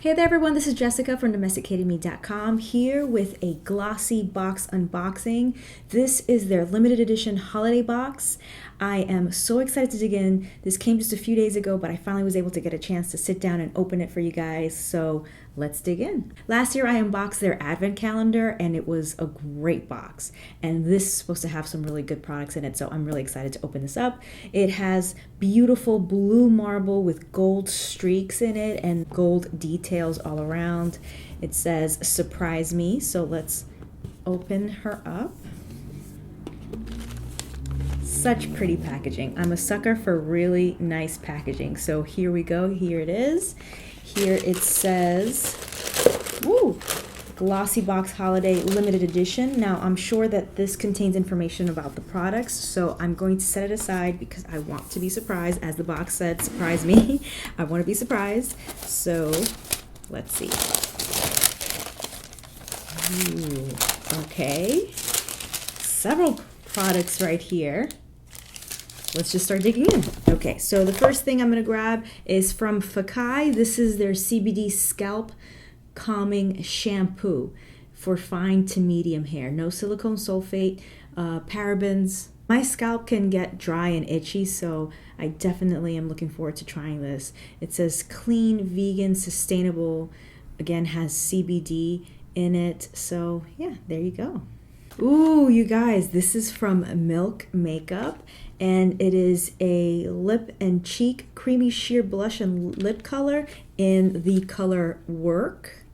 Hey there everyone, this is Jessica from DomesticatedMe.com here with a glossy box unboxing. This is their limited edition holiday box. I am so excited to dig in. This came just a few days ago, but I finally was able to get a chance to sit down and open it for you guys, so let's dig in. Last year I unboxed their advent calendar and it was a great box, and this is supposed to have some really good products in it, so I'm really excited to open this up. It has beautiful blue marble with gold streaks in it and gold details all around. It says surprise me, so let's open her up. Such pretty packaging. I'm a sucker for really nice packaging. So here we go. Here it is. Here it says, woo, Glossybox Holiday Limited Edition. Now I'm sure that this contains information about the products, so I'm going to set it aside because I want to be surprised. As the box said, surprise me. I want to be surprised. So let's see. Ooh, okay. Several products right here. Let's just start digging in. Okay, so the first thing I'm going to grab is from Fekkai. This is their CBD Scalp Calming Shampoo for fine to medium hair. No silicone sulfate, parabens. My scalp can get dry and itchy, so I definitely am looking forward to trying this. It says clean, vegan, sustainable. Again, has CBD in it. So yeah, there you go. Ooh, you guys, this is from Milk Makeup, and it is a lip and cheek creamy sheer blush and lip color in the color Work,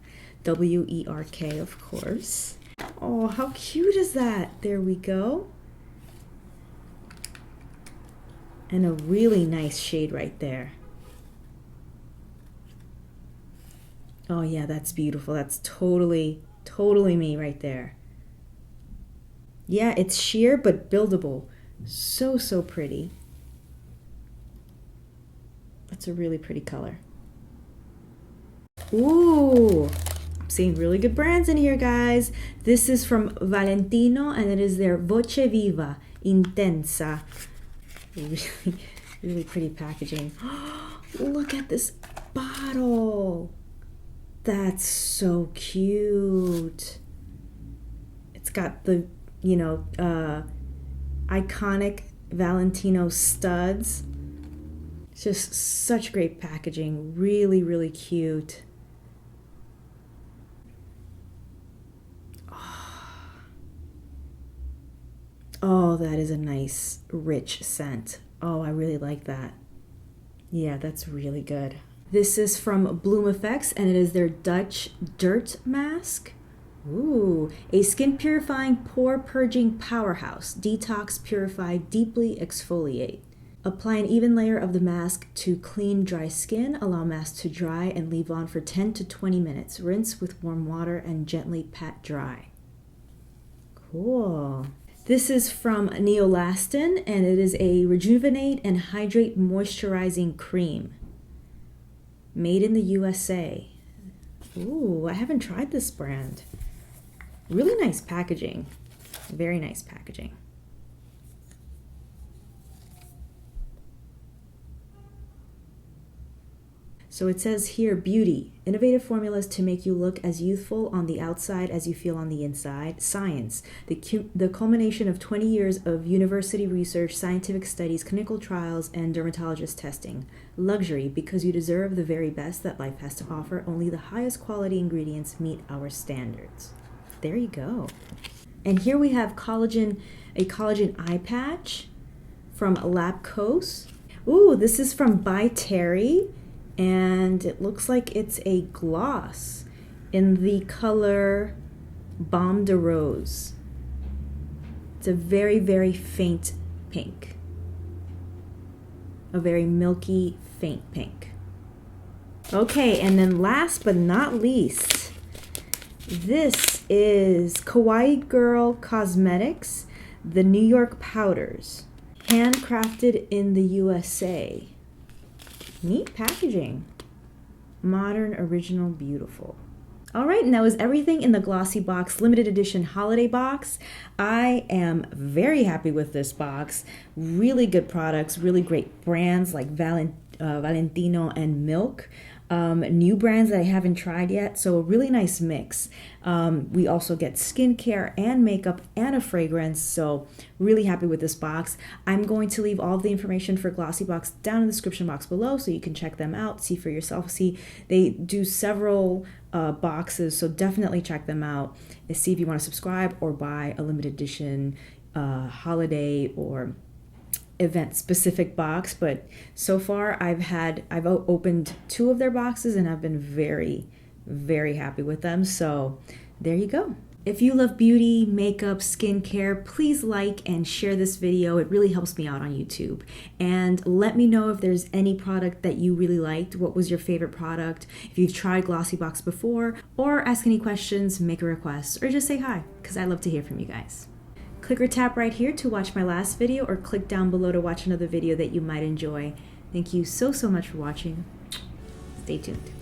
W-E-R-K, of course. Oh, how cute is that? There we go. And a really nice shade right there. Oh yeah, that's beautiful. That's totally me right there. Yeah, it's sheer but buildable. So pretty. That's a really pretty color. Ooh, I'm seeing really good brands in here, guys. This is from Valentino, and it is their Voce Viva Intensa. Really pretty packaging. Look at this bottle. That's so cute. It's got the iconic Valentino studs. Just such great packaging. Really cute. Oh, that is a nice, rich scent. Oh, I really like that. Yeah, that's really good. This is from Bloom Effects, and it is their Dutch Dirt Mask. Ooh, a skin purifying, pore purging powerhouse. Detox, purify, deeply exfoliate. Apply an even layer of the mask to clean dry skin. Allow mask to dry and leave on for 10 to 20 minutes. Rinse with warm water and gently pat dry. Cool. This is from Neolastin, and it is a rejuvenate and hydrate moisturizing cream. Made in the USA. Ooh, I haven't tried this brand. Really nice packaging. Very nice packaging. So it says here, beauty, innovative formulas to make you look as youthful on the outside as you feel on the inside. Science, the culmination of 20 years of university research, scientific studies, clinical trials, and dermatologist testing. Luxury, because you deserve the very best that life has to offer. Only the highest quality ingredients meet our standards. There you go. And here we have a collagen eye patch from Labcos. Ooh, this is from By Terry, and it looks like it's a gloss in the color Baume de Rose. It's a very faint pink. A very milky, faint pink. Okay, and then last but not least, this is Kawaii Girl Cosmetics, the New York powders, handcrafted in the USA. Neat packaging. Modern, original, beautiful. All right, and that was everything in the Glossybox limited edition holiday box. I am very happy with this box. Really good products, really great brands like Valentino and Milk. new brands that I haven't tried yet. So a really nice mix. We also get skincare and makeup and a fragrance. So really happy with this box. I'm going to leave all of the information for Glossybox down in the description box below so you can check them out, see for yourself. See, they do several boxes, so definitely check them out and see if you want to subscribe or buy a limited edition holiday or event specific box. But so far I've opened 2 of their boxes and I've been very happy with them. So there you go. If you love beauty, makeup, skincare, please like and share this video. It really helps me out on YouTube. And let me know if there's any product that you really liked. What was your favorite product? If you've tried Glossybox before, or ask any questions, make a request, or just say hi, because I love to hear from you guys. Click or tap right here to watch my last video, or click down below to watch another video that you might enjoy. Thank you so much for watching. Stay tuned.